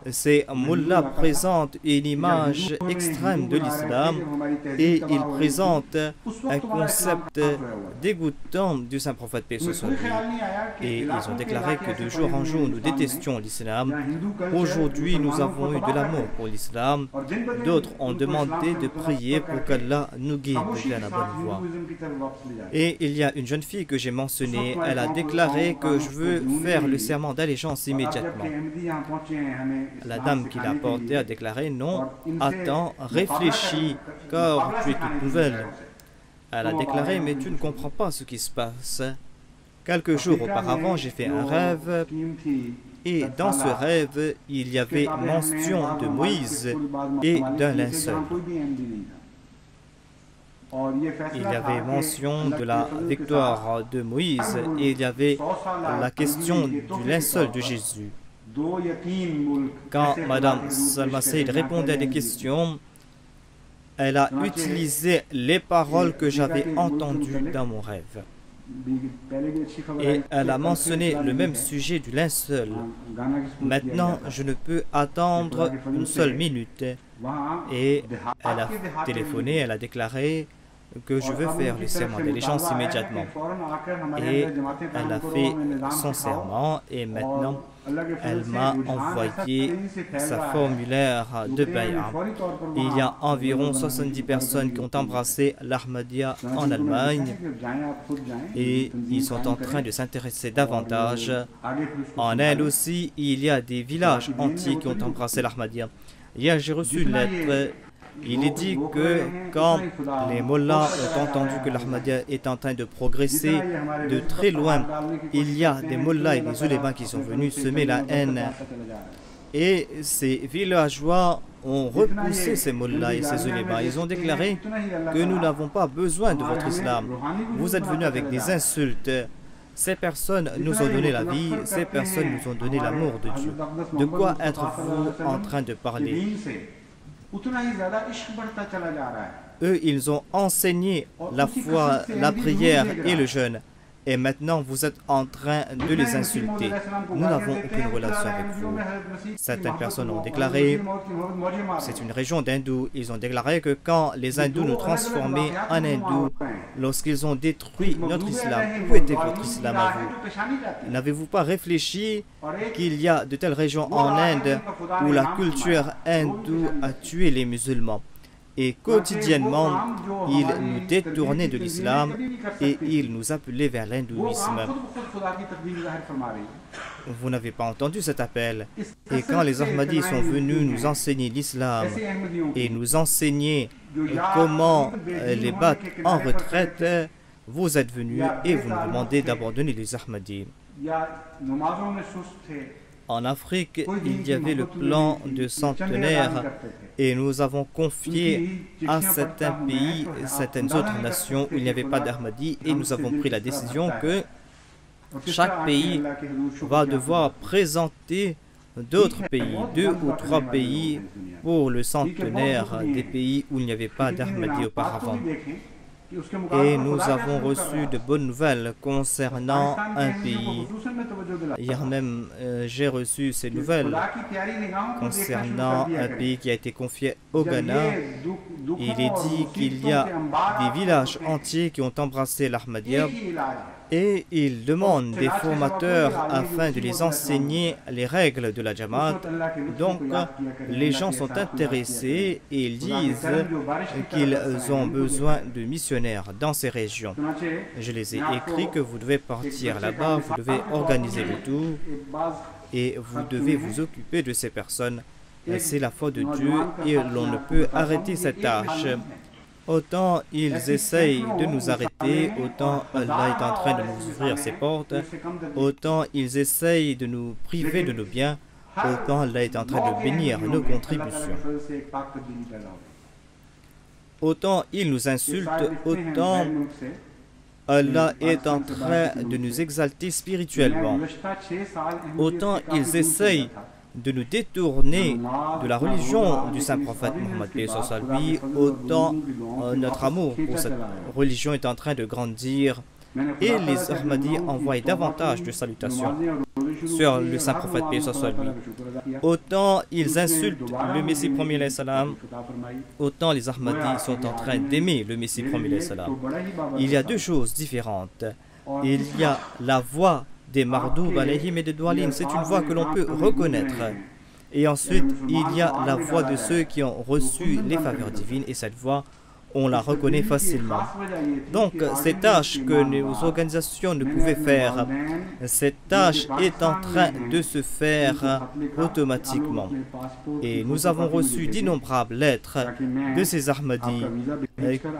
ces mullahs présentent une image extrême de l'islam et ils présentent un concept dégoûtant du saint prophète paix sur lui. Et ils ont déclaré que de jour en jour nous détestions l'islam. Aujourd'hui nous avons eu de l'amour pour l'islam. D'autres ont demandé de prier pour qu'Allah nous guide vers la bonne voie. Et il y a une jeune fille que j'ai mentionnée. Elle a déclaré que je veux faire le serment d'allégeance immédiatement. La dame qui l'a porté a déclaré non, attends, réfléchis, car tu es toute nouvelle. Elle a déclaré mais tu ne comprends pas ce qui se passe. Quelques jours auparavant, j'ai fait un rêve et dans ce rêve, il y avait mention de Moïse et d'un linceul. Il y avait mention de la victoire de Moïse et il y avait la question du linceul de Jésus. Quand Madame Salma Saïd répondait à des questions, elle a utilisé les paroles que j'avais entendues dans mon rêve. Et elle a mentionné le même sujet du linceul. Maintenant, je ne peux attendre une seule minute. Et elle a téléphoné, elle a déclaré que je veux faire le serment d'allégeance immédiatement. Et elle a fait son serment et maintenant elle m'a envoyé sa formulaire de bay'a. Il y a environ 70 personnes qui ont embrassé l'Ahmadiyya en Allemagne et ils sont en train de s'intéresser davantage. En Inde aussi, il y a des villages entiers qui ont embrassé l'Ahmadiyya. Hier, j'ai reçu une lettre. Il est dit que quand les mollahs ont entendu que l'Ahmadiyya est en train de progresser de très loin, il y a des mollahs et des ulémas qui sont venus semer la haine. Et ces villageois ont repoussé ces mollahs et ces ulémas. Ils ont déclaré que nous n'avons pas besoin de votre islam. Vous êtes venus avec des insultes. Ces personnes nous ont donné la vie, ces personnes nous ont donné l'amour de Dieu. De quoi êtes-vous en train de parler? Eux, ils ont enseigné la foi, la prière et le jeûne. Et maintenant, vous êtes en train de les insulter. Nous n'avons aucune relation avec vous. Certaines personnes ont déclaré, c'est une région d'hindous, ils ont déclaré que quand les hindous nous transformaient en hindous, lorsqu'ils ont détruit notre islam, où était votre islam à vous? N'avez-vous pas réfléchi qu'il y a de telles régions en Inde où la culture hindoue a tué les musulmans? Et quotidiennement, ils nous détournaient de l'islam et ils nous appelaient vers l'hindouisme. Vous n'avez pas entendu cet appel. Et quand les Ahmadis sont venus nous enseigner l'islam et nous enseigner comment les battre en retraite, vous êtes venus et vous nous demandez d'abandonner les Ahmadis. En Afrique, il y avait le plan de centenaire et nous avons confié à certains pays, certaines autres nations où il n'y avait pas d'Ahmadi et nous avons pris la décision que chaque pays va devoir présenter d'autres pays, 2 ou 3 pays pour le centenaire des pays où il n'y avait pas d'Ahmadi auparavant. Et nous avons reçu de bonnes nouvelles concernant un pays. Hier même, j'ai reçu ces nouvelles concernant un pays qui a été confié au Ghana. Il est dit qu'il y a des villages entiers qui ont embrassé l'Ahmadiyya et ils demandent des formateurs afin de les enseigner les règles de la Jamaat. Donc, les gens sont intéressés et ils disent qu'ils ont besoin de missionnaires dans ces régions. Je les ai écrits que vous devez partir là-bas, vous devez organiser le tout et vous devez vous occuper de ces personnes. C'est la foi de Dieu et l'on ne peut arrêter cette tâche. Autant ils essayent de nous arrêter, autant Allah est en train de nous ouvrir ses portes, autant ils essayent de nous priver de nos biens, autant Allah est en train de bénir nos contributions. Autant ils nous insultent, autant Allah est en train de nous exalter spirituellement. Autant ils essayent de nous détourner de la religion du Saint-Prophète Mohammed, lui, autant notre amour pour cette religion est en train de grandir et les Ahmadis envoient davantage de salutations sur le Saint-Prophète, lui. Autant ils insultent le Messie premier, autant les Ahmadis sont en train d'aimer le Messie premier. Il y a deux choses différentes. Il y a la voix des Mardoub alayhim et des Doualin, c'est une voix que l'on peut reconnaître. Et ensuite, il y a la voix de ceux qui ont reçu les faveurs divines, et cette voix, on la reconnaît facilement. Donc, cette tâche que nos organisations ne pouvaient faire, cette tâche est en train de se faire automatiquement. Et nous avons reçu d'innombrables lettres de ces Ahmadis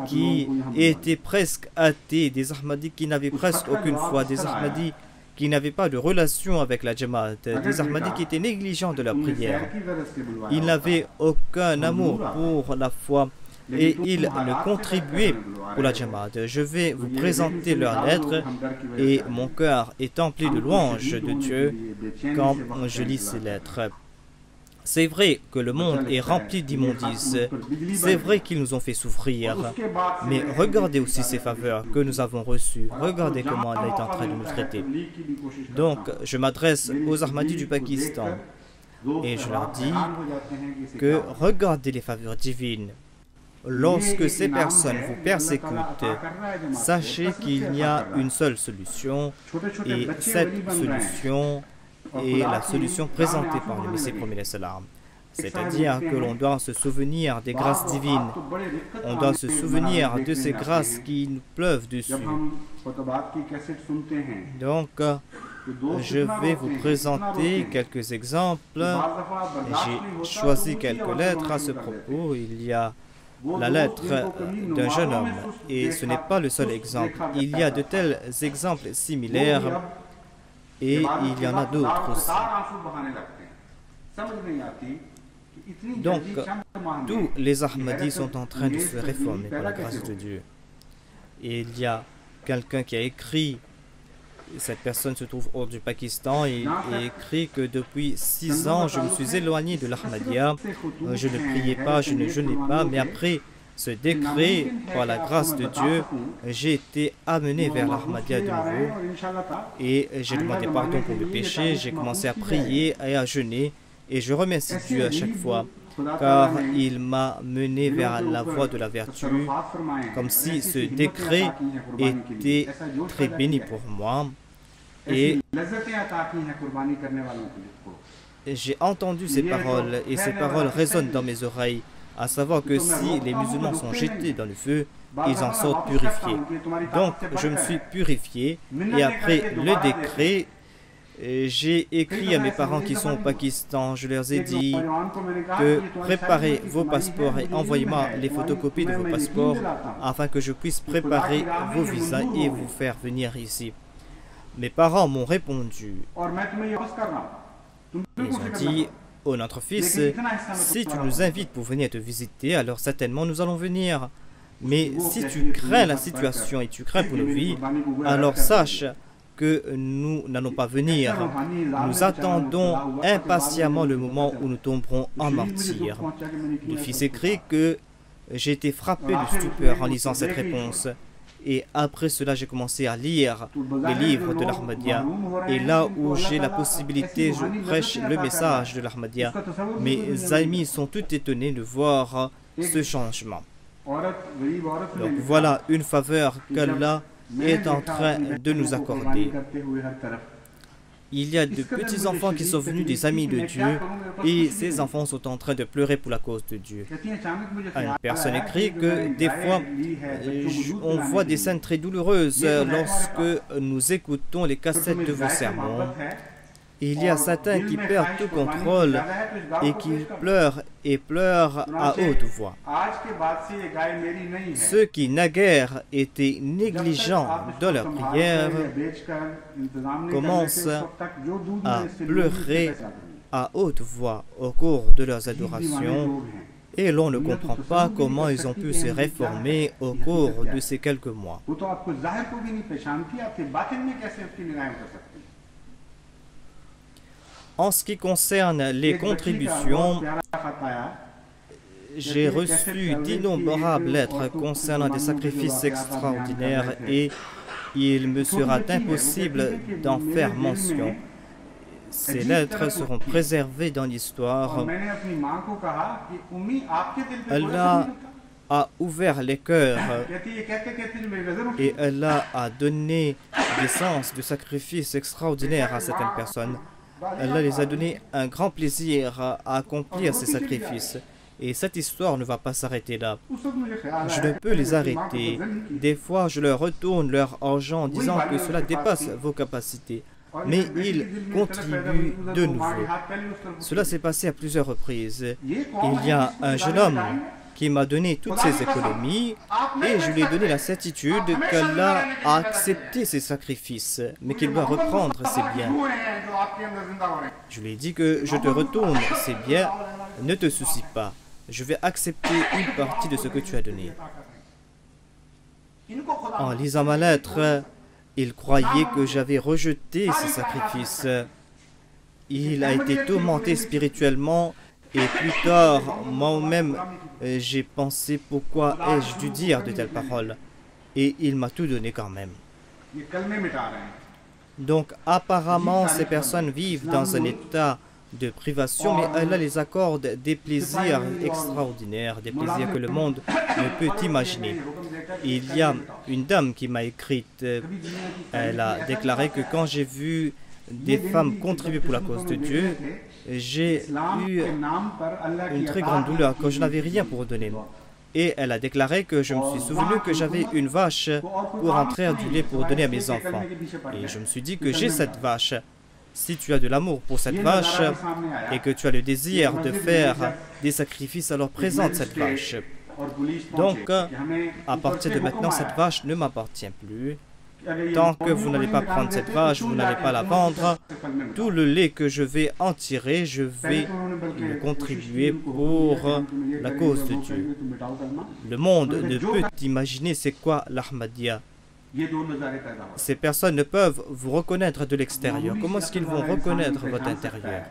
qui étaient presque athées, des Ahmadis qui n'avaient presque aucune foi, des Ahmadis qui n'avaient pas de relation avec la Jamaat, des Ahmadis qui étaient négligents de la prière. Ils n'avaient aucun amour pour la foi et ils ne contribuaient pour la Jamaat. Je vais vous présenter leurs lettres et mon cœur est empli de louanges de Dieu quand je lis ces lettres. C'est vrai que le monde est rempli d'immondices, c'est vrai qu'ils nous ont fait souffrir, mais regardez aussi ces faveurs que nous avons reçues, regardez comment Allah est en train de nous traiter. Donc, je m'adresse aux Ahmadis du Pakistan et je leur dis que regardez les faveurs divines. lorsque ces personnes vous persécutent, sachez qu'il y a une seule solution, et cette solution est la solution présentée par le Messie premier salam. C'est-à-dire que l'on doit se souvenir des grâces divines, on doit se souvenir de ces grâces qui nous pleuvent dessus. Donc, je vais vous présenter quelques exemples. J'ai choisi quelques lettres à ce propos. Il y a la lettre d'un jeune homme, et ce n'est pas le seul exemple. Il y a de tels exemples similaires, et il y en a d'autres aussi. Donc, tous les Ahmadis sont en train de se réformer par la grâce de Dieu. Et il y a quelqu'un qui a écrit, cette personne se trouve hors du Pakistan, et il écrit que depuis 6 ans, je me suis éloigné de l'Ahmadiyya. Je ne priais pas, je ne jeûnais pas, mais après ce décret, par la grâce de Dieu, j'ai été amené vers l'Ahmadiyya de nouveau. Et j'ai demandé pardon pour mes péchés, j'ai commencé à prier et à jeûner. Et je remercie Dieu à chaque fois, car il m'a mené vers la voie de la vertu, comme si ce décret était très béni pour moi. Et j'ai entendu ces paroles, et ces paroles résonnent dans mes oreilles, à savoir que si les musulmans sont jetés dans le feu, ils en sortent purifiés. Donc je me suis purifié, et après le décret, j'ai écrit à mes parents qui sont au Pakistan, je leur ai dit que préparez vos passeports et envoyez-moi les photocopies de vos passeports afin que je puisse préparer vos visas et vous faire venir ici. Mes parents m'ont répondu, ils ont dit, oh notre fils, si tu nous invites pour venir te visiter, alors certainement nous allons venir. Mais si tu crains la situation et tu crains pour nos vies, alors sache que nous n'allons pas venir. Nous attendons impatiemment le moment où nous tomberons en martyr. Le fils écrit que j'ai été frappé de stupeur en lisant cette réponse. Et après cela, j'ai commencé à lire les livres de l'Ahmadiyya. Et là où j'ai la possibilité, je prêche le message de l'Ahmadiyya. Mes amis sont tout étonnés de voir ce changement. Donc voilà une faveur qu'Allah est en train de nous accorder. Il y a de petits enfants qui sont venus des amis de Dieu, et ces enfants sont en train de pleurer pour la cause de Dieu. Une personne écrit que des fois on voit des scènes très douloureuses lorsque nous écoutons les cassettes de vos sermons. Il y a certains qui perdent tout contrôle et qui pleurent et pleurent à haute voix. Ceux qui naguère étaient négligents dans leur prière commencent à pleurer à haute voix au cours de leurs adorations, et l'on ne comprend pas comment ils ont pu se réformer au cours de ces quelques mois. En ce qui concerne les contributions, j'ai reçu d'innombrables lettres concernant des sacrifices extraordinaires, et il me sera impossible d'en faire mention. Ces lettres seront préservées dans l'histoire. Allah a ouvert les cœurs et Allah a donné des sens de sacrifices extraordinaires à certaines personnes. Allah les a donné un grand plaisir à accomplir ces sacrifices. Et cette histoire ne va pas s'arrêter là. Je ne peux les arrêter. Des fois, je leur retourne leur argent en disant que cela dépasse vos capacités. Mais ils contribuent de nouveau. Cela s'est passé à plusieurs reprises. Il y a un jeune homme qui m'a donné toutes ses économies, et je lui ai donné la certitude qu'Allah a accepté ses sacrifices, mais qu'il doit reprendre ses biens. Je lui ai dit que je te retourne ses biens, ne te soucie pas, je vais accepter une partie de ce que tu as donné. En lisant ma lettre, il croyait que j'avais rejeté ses sacrifices. Il a été tourmenté spirituellement. Et plus tard, moi-même, j'ai pensé pourquoi ai-je dû dire de telles paroles. Et il m'a tout donné quand même. Donc apparemment, ces personnes vivent dans un état de privation, mais Allah les accorde des plaisirs extraordinaires, des plaisirs que le monde ne peut imaginer. Il y a une dame qui m'a écrite, elle a déclaré que quand j'ai vu des femmes contribuer pour la cause de Dieu, j'ai eu une très grande douleur, que je n'avais rien pour donner. Et elle a déclaré que je me suis souvenu que j'avais une vache pour en traire du lait pour donner à mes enfants. Et je me suis dit que j'ai cette vache. Si tu as de l'amour pour cette vache et que tu as le désir de faire des sacrifices, alors présente cette vache. Donc, à partir de maintenant, cette vache ne m'appartient plus. Tant que vous n'allez pas prendre cette vache, vous n'allez pas la vendre, tout le lait que je vais en tirer, je vais le contribuer pour la cause de Dieu. Le monde ne peut imaginer c'est quoi l'Ahmadiyya. Ces personnes ne peuvent vous reconnaître de l'extérieur. Comment est-ce qu'ils vont reconnaître votre intérieur?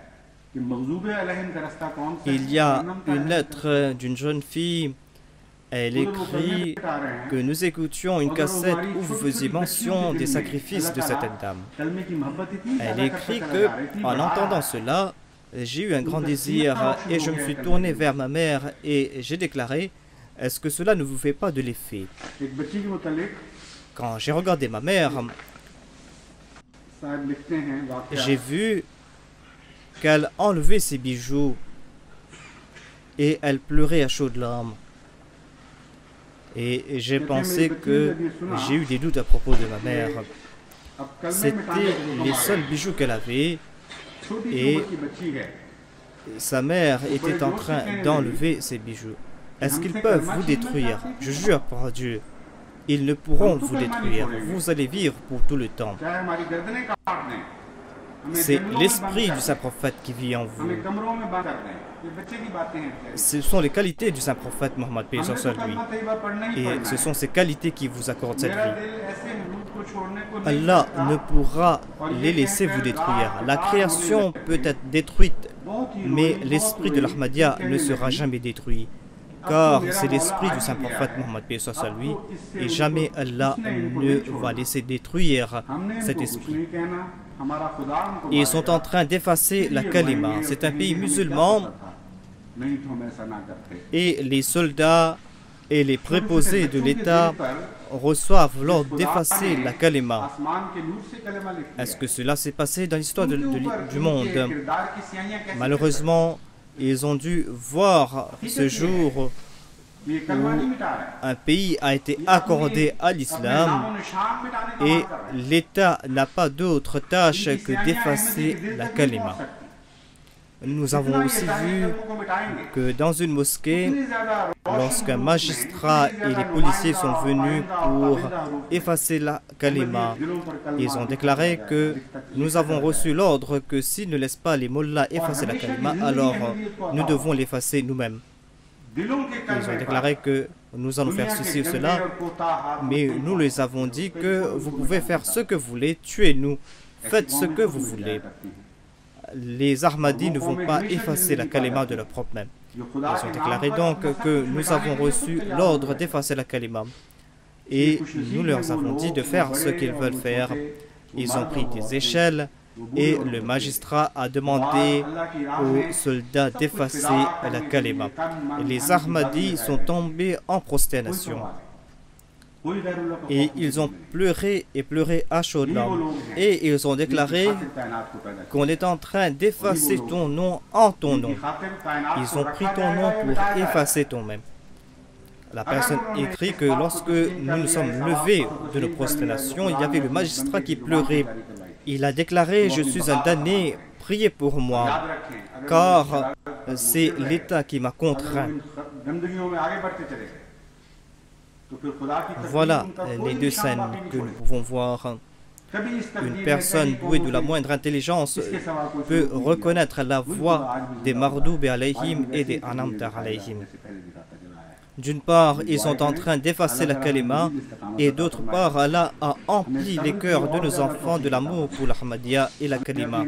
Il y a une lettre d'une jeune fille. Elle écrit que nous écoutions une cassette où vous faisiez mention des sacrifices de certaines dames. Elle écrit que, en entendant cela, j'ai eu un grand désir et je me suis tourné vers ma mère et j'ai déclaré, est-ce que cela ne vous fait pas de l'effet? Quand j'ai regardé ma mère, j'ai vu qu'elle enlevait ses bijoux et elle pleurait à chaudes larmes. Et j'ai pensé que j'ai eu des doutes à propos de ma mère. C'était les seuls bijoux qu'elle avait et sa mère était en train d'enlever ses bijoux. Est-ce qu'ils peuvent vous détruire? Je jure par Dieu, ils ne pourront vous détruire. Vous allez vivre pour tout le temps. C'est l'esprit du Saint-Prophète qui vit en vous. Ce sont les qualités du Saint-Prophète Mohammed paix sur lui. Et ce sont ces qualités qui vous accordent cette vie. Allah ne pourra les laisser vous détruire. La création peut être détruite, mais l'esprit de l'Ahmadiyya ne sera jamais détruit. Car c'est l'esprit du Saint-Prophète Mohammed paix sur lui. Et jamais Allah ne va laisser détruire cet esprit. Ils sont en train d'effacer la kalima. C'est un pays musulman et les soldats et les préposés de l'État reçoivent l'ordre d'effacer la kalima. Est-ce que cela s'est passé dans l'histoire du monde? Malheureusement, ils ont dû voir ce jour où un pays a été accordé à l'islam et l'État n'a pas d'autre tâche que d'effacer la kalima. Nous avons aussi vu que dans une mosquée, lorsqu'un magistrat et les policiers sont venus pour effacer la kalima, ils ont déclaré que nous avons reçu l'ordre que s'ils ne laissent pas les mollahs effacer la kalima, alors nous devons l'effacer nous-mêmes. Ils ont déclaré que nous allons faire ceci ou cela, mais nous les avons dit que vous pouvez faire ce que vous voulez, tuez-nous, faites ce que vous voulez. Les Ahmadis ne vont pas effacer la kalima de leur propre main. Ils ont déclaré donc que nous avons reçu l'ordre d'effacer la kalima. Et nous leur avons dit de faire ce qu'ils veulent faire. Ils ont pris des échelles et le magistrat a demandé aux soldats d'effacer la kalima. Les Ahmadis sont tombés en prosternation. Et ils ont pleuré et pleuré à chaudes larmes. Et ils ont déclaré qu'on est en train d'effacer ton nom en ton nom. Ils ont pris ton nom pour effacer ton même. La personne écrit que lorsque nous nous sommes levés de nos prosternations, il y avait le magistrat qui pleurait. Il a déclaré « Je suis un damné, priez pour moi, car c'est l'État qui m'a contraint. » Voilà les deux scènes que nous pouvons voir. Une personne douée de la moindre intelligence peut reconnaître la voix des Mardoub alayhim et des Anamta alayhim. D'une part, ils sont en train d'effacer la kalima, et d'autre part, Allah a empli les cœurs de nos enfants de l'amour pour l'Ahmadiyya et la kalima.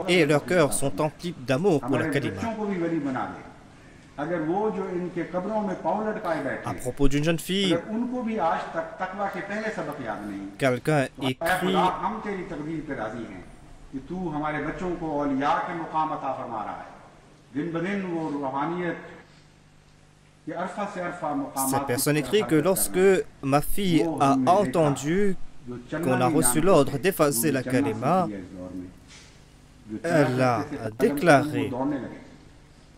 Et leurs cœurs sont emplis d'amour pour la kalima. À propos d'une jeune fille, quelqu'un écrit कि तू हमारे बच्चों को औलिया के मुकाम अता फरमा रहा है। दिन ब दिन वो रूहानियत के अरफा से अरफा मुकाम। Cette personne écrit que lorsque ma fille a entendu qu'on a reçu l'ordre d'effacer la kalima, elle a déclaré: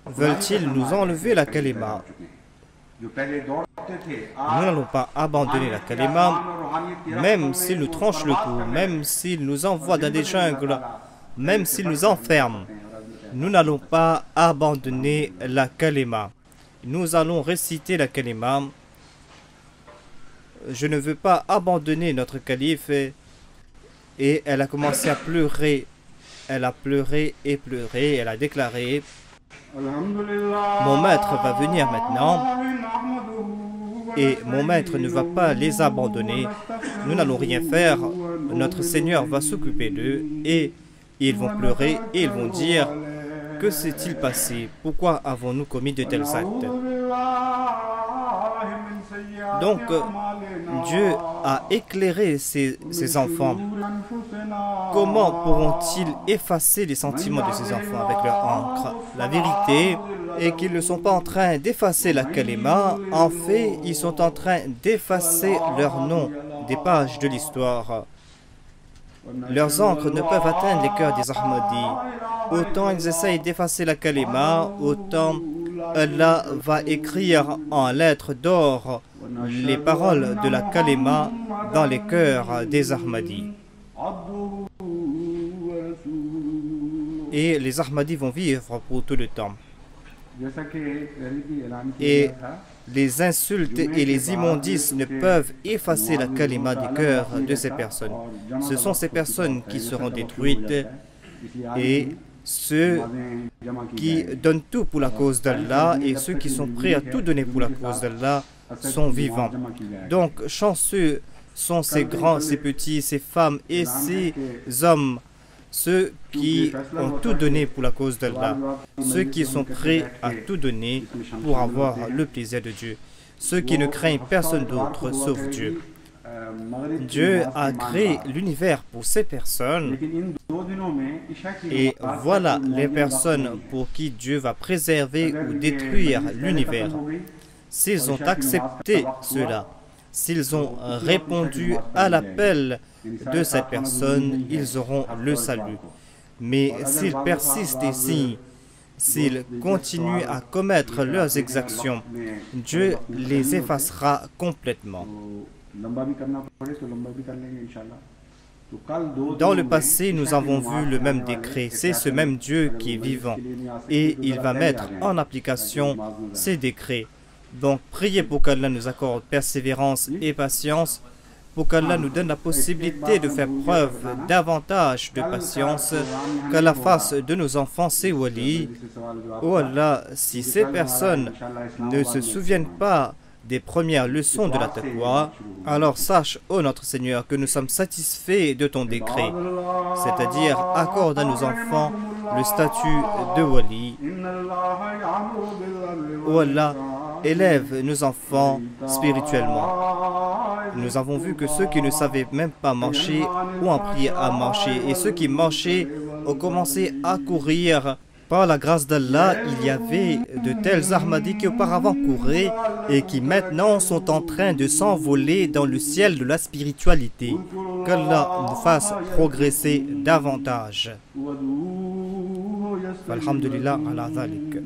veulent-ils nous enlever la kalima? Nous n'allons pas abandonner la kalima, même s'ils nous tranchent le cou, même s'ils nous envoient dans des jungles, même s'ils nous enferment. Nous n'allons pas abandonner la kalima. Nous allons réciter la kalima. Je ne veux pas abandonner notre calife. Et elle a commencé à pleurer. Elle a pleuré et pleuré. Elle a déclaré: mon maître va venir maintenant et mon maître ne va pas les abandonner. Nous n'allons rien faire. Notre Seigneur va s'occuper d'eux. Et ils vont pleurer et ils vont dire: que s'est-il passé? Pourquoi avons-nous commis de tels actes? Donc, Dieu a éclairé ces enfants. Comment pourront-ils effacer les sentiments de ces enfants avec leur encre? La vérité est qu'ils ne sont pas en train d'effacer la kalima. En fait, ils sont en train d'effacer leur nom des pages de l'histoire. Leurs encres ne peuvent atteindre les cœurs des Ahmadis. Autant ils essayent d'effacer la kalima, autant Allah va écrire en lettres d'or les paroles de la kalima dans les cœurs des Ahmadis. Et les Ahmadis vont vivre pour tout le temps. Et les insultes et les immondices ne peuvent effacer la kalima du cœur de ces personnes. Ce sont ces personnes qui seront détruites et ceux qui donnent tout pour la cause d'Allah et ceux qui sont prêts à tout donner pour la cause d'Allah sont vivants. Donc, chanceux sont ces grands, ces petits, ces femmes et ces hommes, ceux qui ont tout donné pour la cause d'Allah, ceux qui sont prêts à tout donner pour avoir le plaisir de Dieu, ceux qui ne craignent personne d'autre sauf Dieu. Dieu a créé l'univers pour ces personnes et voilà les personnes pour qui Dieu va préserver ou détruire l'univers. S'ils ont accepté cela, s'ils ont répondu à l'appel de cette personne, ils auront le salut. Mais s'ils persistent ici, s'ils continuent à commettre leurs exactions, Dieu les effacera complètement. Dans le passé, nous avons vu le même décret. C'est ce même Dieu qui est vivant et il va mettre en application ces décrets. Donc, priez pour qu'Allah nous accorde persévérance et patience, pour qu'Allah nous donne la possibilité de faire preuve davantage de patience, qu'Allah fasse de nos enfants ces walis. Oh Allah, si ces personnes ne se souviennent pas des premières leçons de la taqwa, alors sache, ô notre Seigneur, que nous sommes satisfaits de ton décret, c'est-à-dire accorde à nos enfants le statut de wali. Oh Allah, élève nos enfants spirituellement. Nous avons vu que ceux qui ne savaient même pas marcher ont appris à marcher et ceux qui marchaient ont commencé à courir. Par la grâce d'Allah, il y avait de tels Ahmadis qui auparavant couraient et qui maintenant sont en train de s'envoler dans le ciel de la spiritualité. Qu'Allah nous fasse progresser davantage. Alhamdulillah ala dhalik.